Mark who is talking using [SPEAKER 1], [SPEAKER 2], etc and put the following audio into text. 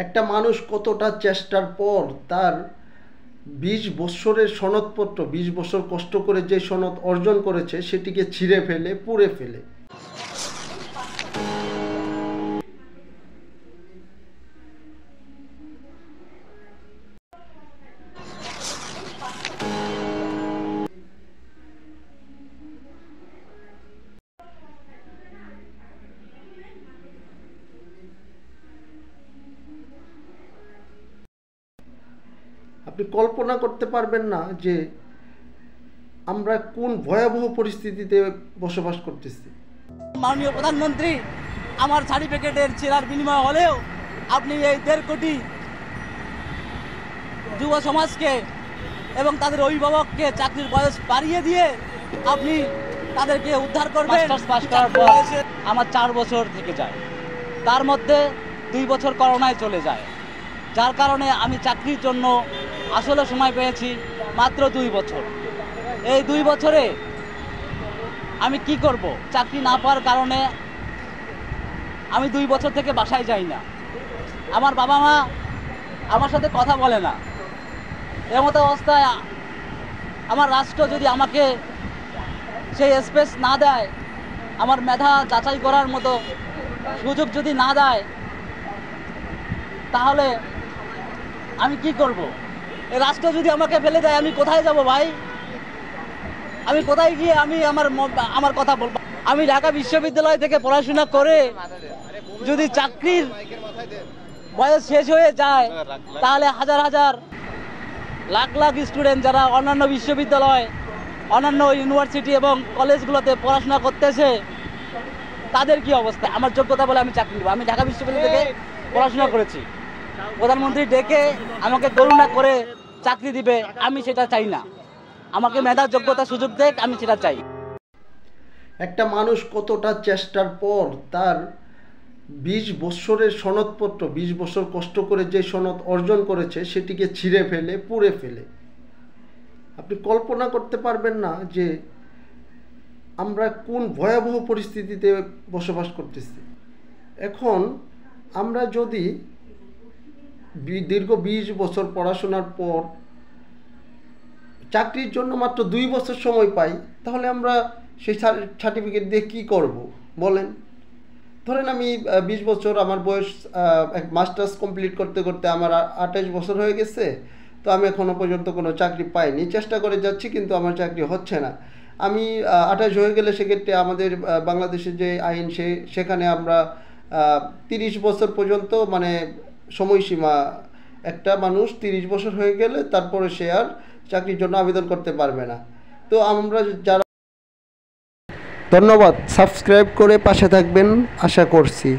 [SPEAKER 1] একটা মানুষ কতটা চেষ্টার পর তার ২০ বছরের সনদপত্র, ২০ বছর কষ্ট করে যে সনদ অর্জন করেছে সেটিকে ছিঁড়ে ফেলে, পুড়ে ফেলে। আপনি কল্পনা করতে পারবেন না যে আমরা কোন ভয়াবহ পরিস্থিতিতে বসবাস করতেছি।
[SPEAKER 2] মাননীয় প্রধানমন্ত্রী, আমার সার্টিফিকেটের ছেঁড়ার বিনিময় হলেও আপনি এই ১.৫ কোটি যুব সমাজকে এবং তাদের অভিভাবককে চাকরির বয়স বাড়িয়ে দিয়ে আপনি তাদেরকে উদ্ধার করবেন। মাস্টার্স পাস করার পর আমার ৪ বছর থেকে যায়, তার মধ্যে ২ বছর করোনায় চলে যায়, যার কারণে আমি চাকরির জন্য আসলে সময় পেয়েছি মাত্র ২ বছর। এই ২ বছরে আমি কি করব? চাকরি না পাওয়ার কারণে আমি ২ বছর থেকে বাসায় যাই না। আমার বাবা মা আমার সাথে কথা বলে না। এর মতো অবস্থায় আমার রাষ্ট্র যদি আমাকে সেই স্পেস না দেয়, আমার মেধা যাচাই করার মতো সুযোগ যদি না দেয়, তাহলে আমি কি করব? এই রাষ্ট্র যদি আমাকে ফেলে দেয়, আমি কোথায় যাব ভাই? আমি কোথায় গিয়ে আমি আমার কথা বলবো? আমি ঢাকা বিশ্ববিদ্যালয় থেকে পড়াশোনা করে যদি চাকরির বয়স শেষ হয়ে যায়, তাহলে হাজার হাজার লাখ লাখ স্টুডেন্ট যারা অন্যান্য বিশ্ববিদ্যালয়, অন্যান্য ইউনিভার্সিটি এবং কলেজগুলোতে পড়াশোনা করতেছে, তাদের কি অবস্থা? আমার যোগ্যতা বলে আমি চাকরি নেব। আমি ঢাকা বিশ্ববিদ্যালয় থেকে পড়াশোনা করেছি। প্রধানমন্ত্রী ডেকে আমাকে করুণা করে চাকরি দিবে, আমি সেটা চাই না। আমাকে মেধা যোগ্যতা সুযোগ দেখ, আমি সেটা চাই।
[SPEAKER 1] একটা মানুষ কতটা চেষ্টার পর তার ২০ বছরের সনদপত্র, ২০ বছর কষ্ট করে যে সনদ অর্জন করেছে সেটিকে ছিঁড়ে ফেলে, পুড়ে ফেলে। আপনি কল্পনা করতে পারবেন না যে আমরা কোন ভয়াবহ পরিস্থিতিতে বসবাস করতেছি। এখন আমরা যদি দীর্ঘ ২০ বছর পড়াশোনার পর চাকরির জন্য মাত্র ২ বছর সময় পাই, তাহলে আমরা সেই সার্টিফিকেট দিয়ে কী করব বলেন? ধরেন আমি ২০ বছর, আমার বয়স মাস্টার্স কমপ্লিট করতে করতে আমার ২৮ বছর হয়ে গেছে, তো আমি এখনও পর্যন্ত কোনো চাকরি পাইনি। চেষ্টা করে যাচ্ছি কিন্তু আমার চাকরি হচ্ছে না। আমি ২৮ হয়ে গেলে সেক্ষেত্রে আমাদের বাংলাদেশের যে আইন সেখানে আমরা ৩০ বছর পর্যন্ত মানে সময়সীমা, একটা মানুষ ৩০ বছর হয়ে গেলে তারপরে সে আর চাকরির জন্য আবেদন করতে পারবে না। তো আমরা যারা, ধন্যবাদ, সাবস্ক্রাইব করে পাশে থাকবেন আশা করছি।